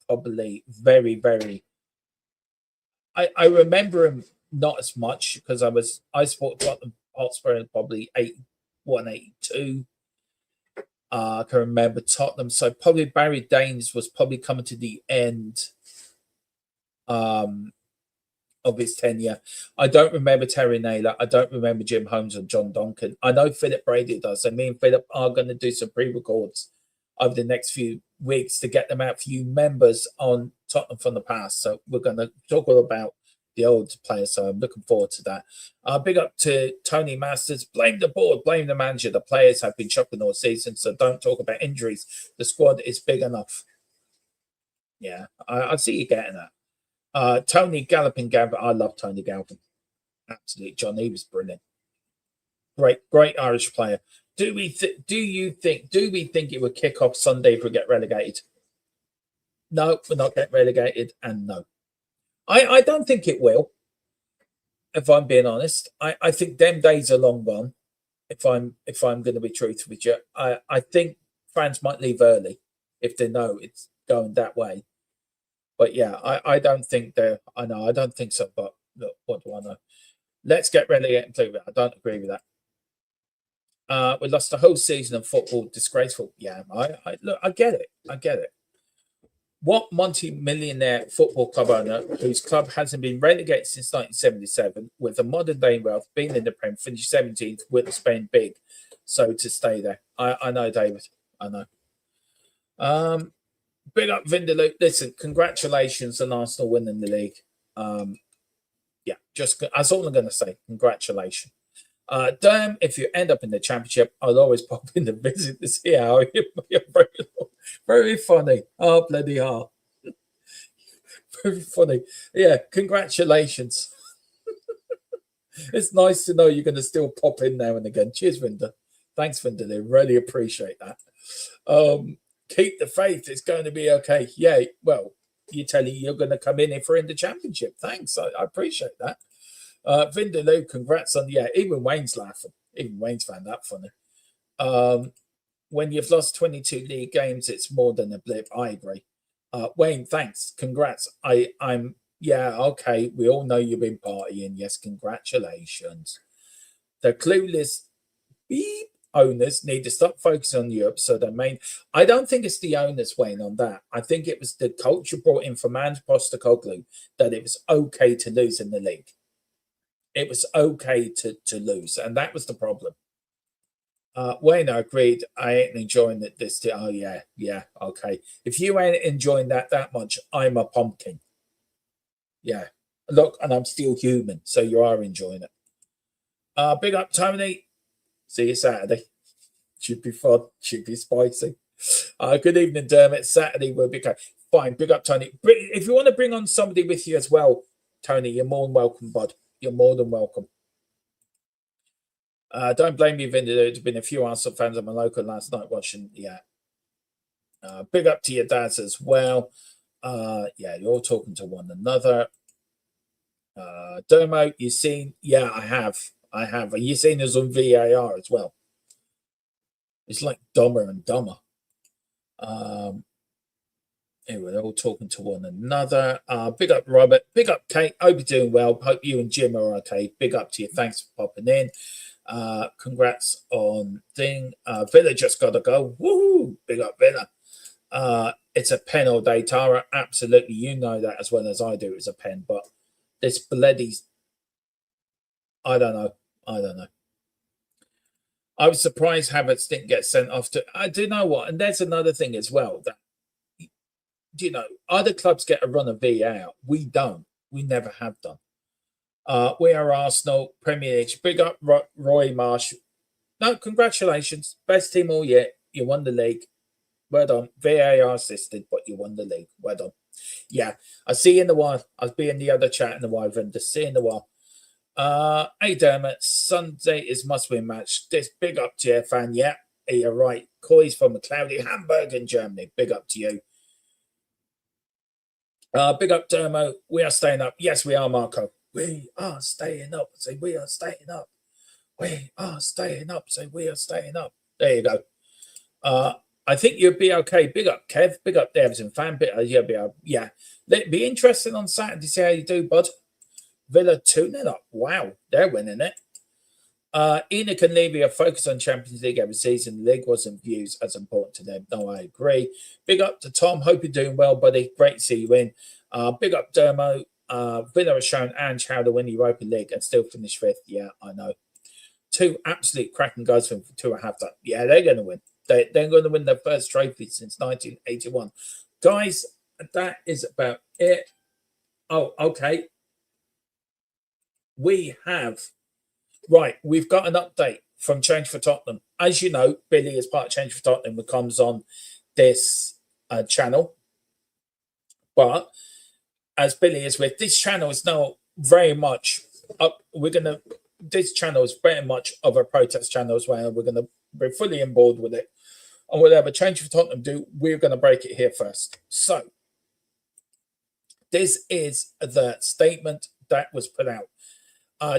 Probably very, very. I remember him not as much because I support Tottenham Hotspur in probably 81, 82. I can remember Tottenham, so probably Barry Daines was probably coming to the end of his tenure. I don't remember Terry Naylor. I don't remember Jim Holmes and John Duncan. I know Philip Brady does. So me and Philip are going to do some pre-records over the next few weeks to get them out for you members on Tottenham from the past. So we're going to talk all about the old players. So I'm looking forward to that. Big up to Tony Masters. Blame the board, blame the manager. The players have been shocking all season, so don't talk about injuries. The squad is big enough. Yeah, I see you getting that. Tony Galloping Gavin. I love Tony Galloping. Absolutely, John. He was brilliant. Great Irish player. Do we think it would kick off Sunday if we get relegated? No, we're not getting relegated, and no. I don't think it will, if I'm being honest. I think them days are long gone, if I'm going to be truthful with you. I think fans might leave early if they know it's going that way. But yeah, I don't think they're. I don't think so. But look, what do I know? Let's get relegated. I don't agree with that. We lost the whole season of football. Disgraceful. Yeah, I get it. What multi-millionaire football club owner whose club hasn't been relegated since 1977, with a modern day wealth, being in the Prem, finished 17th, with Spain big, so to stay there? I know, David. I know. Big up Vindaloo. Listen, congratulations on Arsenal winning the league. Yeah, just that's all I'm going to say. Congratulations. Damn, if you end up in the championship, I'll always pop in to visit to see how you're very, very funny. Oh, bloody hell. Very funny. Yeah, congratulations. It's nice to know you're going to still pop in now and again. Cheers, Vinda. Thanks, Vinda. Really appreciate that. Keep the faith. It's going to be okay. Yeah, well, you're telling you're going to come in if we're in the championship. Thanks. I appreciate that. Vindaloo, congrats on even Wayne's laughing. Even Wayne's found that funny. When you've lost 22 league games, it's more than a blip. I agree. Wayne, thanks. Congrats. I'm okay. We all know you've been partying. Yes, congratulations. The clueless owners need to stop focusing on Europe. So I don't think it's the owners, Wayne, on that. I think it was the culture brought in from Ange Postecoglou that it was okay to lose in the league. It was okay to lose, and that was the problem. Wayne, I agreed. I ain't enjoying it this day. Oh, yeah, okay. If you ain't enjoying that much, I'm a pumpkin. Yeah. Look, and I'm still human, so you are enjoying it. Big up, Tony. See you Saturday. Should be fun. Should be spicy. Good evening, Dermot. Saturday will be okay. Fine. Big up, Tony. If you want to bring on somebody with you as well, Tony, you're more than welcome, bud. You're more than welcome. Don't blame me, Vinda. There's been a few Arsenal fans at my local last night watching. Yeah. Big up to your dads as well. Yeah, you're all talking to one another. Dermo, you seen? Yeah, I have. Are you seen us on VAR as well? It's like dumber and dumber. We're all talking to one another. Big up, Robert. Big up, Kate. Hope you're doing well. Hope you and Jim are okay. Big up to you. Thanks for popping in. Congrats on thing. Villa just got to go. Woohoo! Big up, Villa. It's a pen all day, Tara. Absolutely. You know that as well as I do. It's a pen. But this bloody... I don't know. I was surprised Havertz didn't get sent off to... I do know what. And there's another thing as well that other clubs get a run of VAR. We don't. We never have done. We are Arsenal, Premier League. Big up Roy Marsh. No, congratulations. Best team all year. You won the league. Well done. VAR assisted, but you won the league. Well done. Yeah, I'll see you in a while. I'll be in the other chat in a while, and just see you in a while. Hey Dermot, Sunday is must-win match. This big up to you, fan. Yeah, you're right. Coy's from a cloudy Hamburg in Germany. Big up to you. Big up Dermo. We are staying up. Yes, we are, Marco. We are staying up. Say we are staying up. We are staying up. Say we are staying up. There you go. I think you'll be okay. Big up, Kev. Big up, Everton fan. You'll be yeah. It'll be interesting on Saturday. See how you do, bud. Villa 2-0 up. Wow, they're winning it. ENIC and Levy are focused on Champions League every season. The league wasn't viewed as important to them. No, I agree. Big up to Tom. Hope you're doing well, buddy. Great to see you in. Big up, Dermo. Villa has shown Ange how to win the Europa League and still finish fifth. Yeah, I know. Two absolute cracking guys from 2.5 times. Yeah, they're going to win. They're going to win their first trophy since 1981. Guys, that is about it. Oh, okay. We've got an update from Change for Tottenham. As you know, Billy is part of Change for Tottenham, who comes on this channel. But as Billy is with, this channel is now very much up. This channel is very much of a protest channel as well. We're fully on board with it. And whatever Change for Tottenham do, we're going to break it here first. So, this is the statement that was put out.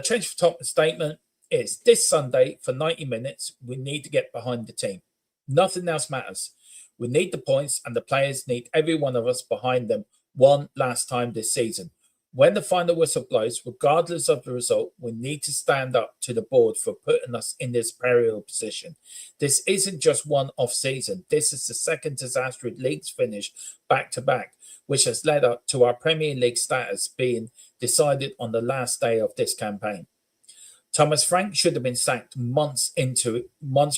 Change for Tottenham statement is this Sunday for 90 minutes, we need to get behind the team. Nothing else matters. We need the points and the players need every one of us behind them one last time this season. When the final whistle blows, regardless of the result, we need to stand up to the board for putting us in this perilous position. This isn't just one off season. This is the second disastrous leagues finish back to back, which has led up to our Premier League status being decided on the last day of this campaign. Thomas Frank should have been sacked months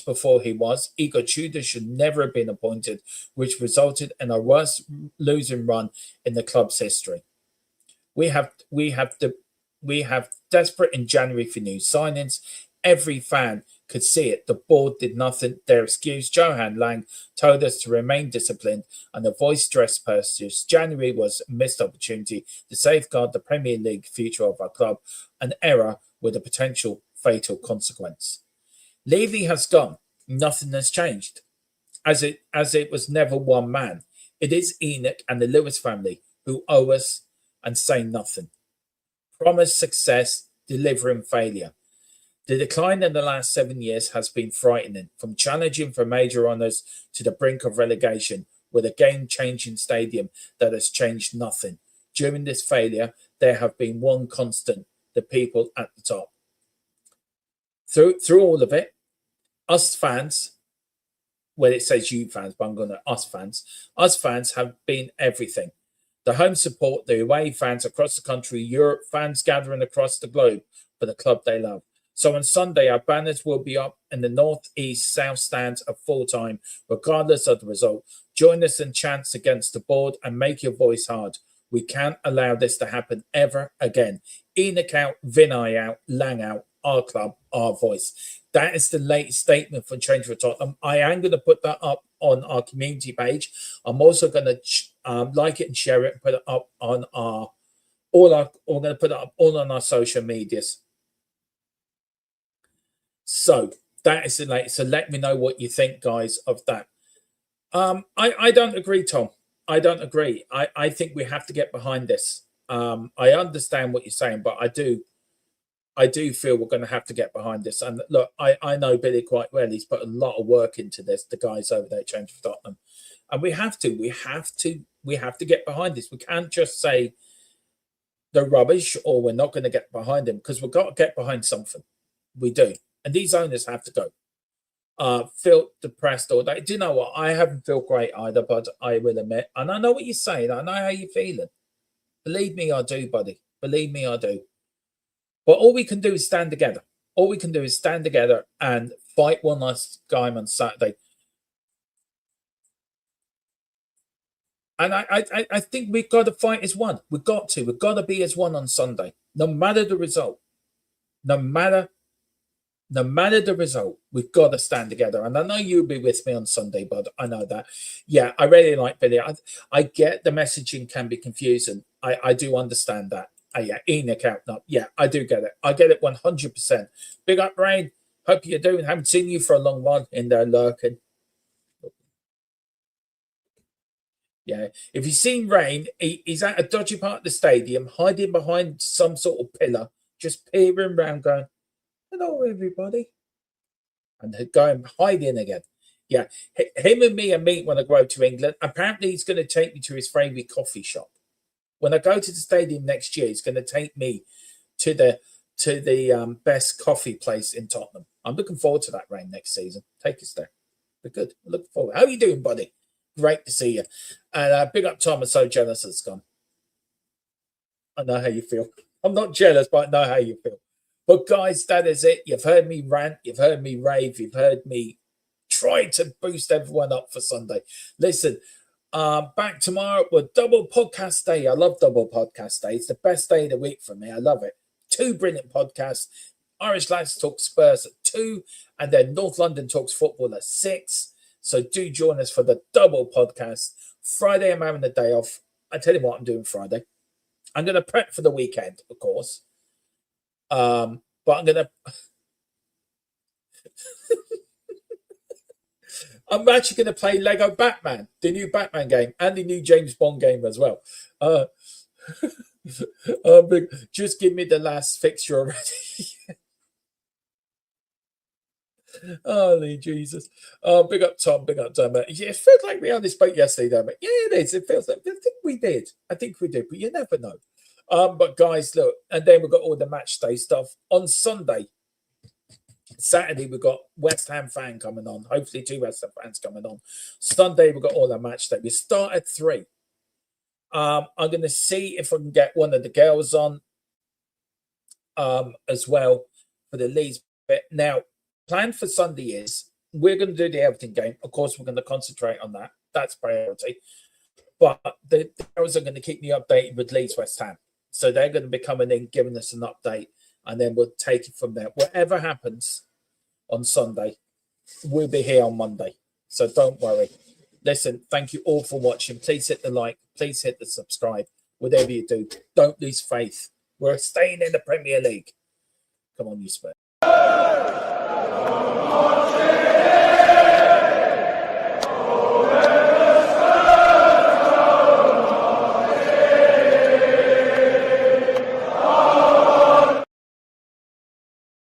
before he was. Igor Tudor should never have been appointed, which resulted in our worst losing run in the club's history. We have desperate in January for new signings. Every fan could see it. The board did nothing. Their excuse, Johan Lang, told us to remain disciplined and avoid stress purchases. January was a missed opportunity to safeguard the Premier League future of our club, an error with a potential fatal consequence. Levy has gone. Nothing has changed. As it was never one man. It is ENIC and the Lewis family who owe us and say nothing. Promise success, delivering failure. The decline in the last 7 years has been frightening, from challenging for major honours to the brink of relegation, with a game-changing stadium that has changed nothing. During this failure, there have been one constant, the people at the top. Through all of it, us fans, well, it says you fans, but I'm going to us fans have been everything. The home support, the away fans across the country, Europe, fans gathering across the globe for the club they love. So on Sunday, our banners will be up in the north, east, south stands at full time, regardless of the result. Join us in chants against the board and make your voice heard. We can't allow this to happen ever again. ENIC out, Vinay out, Lang out, our club, our voice. That is the latest statement from Change for Tottenham. I am going to put that up on our community page. I'm also going to like it and share it and put it up on we're going to put it up all on our social medias. So that is the latest. So let me know what you think, guys, of that. I don't agree, Tom. I don't agree. I think we have to get behind this. I understand what you're saying, but I do feel we're going to have to get behind this. And look, I know Billy quite well. He's put a lot of work into this, the guys over there at Change for Tottenham. And we have to get behind this. We can't just say they're rubbish or we're not going to get behind them, because we've got to get behind something. We do. And these owners have to go. Feel depressed all day. Do you know what? I haven't felt great either, but I will admit. And I know what you're saying. I know how you're feeling. Believe me, I do, buddy. Believe me, I do. But all we can do is stand together. All we can do is stand together and fight one last game on Saturday. And I think we've got to fight as one. We've got to be as one on Sunday, no matter the result. No matter the result, we've got to stand together. And I know you'll be with me on Sunday, but I know that. Yeah, I really like Billy. I get the messaging can be confusing. I do understand that. Yeah, ENIC out. No, yeah, I do get it. I get it 100%. Big up, Rain. Hope you're doing. Haven't seen you for a long while in there lurking. Yeah, if you've seen Rain, he's at a dodgy part of the stadium, hiding behind some sort of pillar, just peering around, going, "Hello, everybody," and going hiding again. Yeah, him and me when I go to England. Apparently, he's going to take me to his favourite coffee shop. When I go to the stadium next year, he's going to take me to the best coffee place in Tottenham. I'm looking forward to that, Rain, next season. Take us there. Be good. Look forward. How are you doing, buddy? Great to see you. And big up, Tom. I'm so jealous it's gone. I know how you feel. I'm not jealous, but I know how you feel. But guys, that is it. You've heard me rant. You've heard me rave. You've heard me try to boost everyone up for Sunday. Listen, back tomorrow with double podcast day. I love double podcast day. It's the best day of the week for me. I love it. 2 brilliant podcasts. Irish Lads Talk Spurs at 2, and then North London Talks Football at 6. So do join us for the double podcast. Friday, I'm having a day off. I tell you what I'm doing Friday. I'm going to prep for the weekend, of course. But I'm going to... I'm actually going to play Lego Batman, the new Batman game, and the new James Bond game as well. Just give me the last fixture already. Holy Jesus. Big up Tom, big up Tom. It feels like we only spoke yesterday, though. Yeah, it is. It feels like, I think we did, but you never know. But guys, look, and then we've got all the match day stuff. On Saturday, we've got West Ham fan coming on. Hopefully 2 West Ham fans coming on. Sunday, we've got all the match day. We start at 3. I'm going to see if I can get one of the girls on as well for the Leeds bit. Now, plan for Sunday is we're going to do the Everton game. Of course, we're going to concentrate on that. That's priority. But the girls are going to keep me updated with Leeds West Ham. So they're going to be coming in, giving us an update, and then we'll take it from there. Whatever happens on Sunday, we'll be here on Monday. So don't worry. Listen, thank you all for watching. Please hit the like. Please hit the subscribe. Whatever you do, don't lose faith. We're staying in the Premier League. Come on, you Spurs.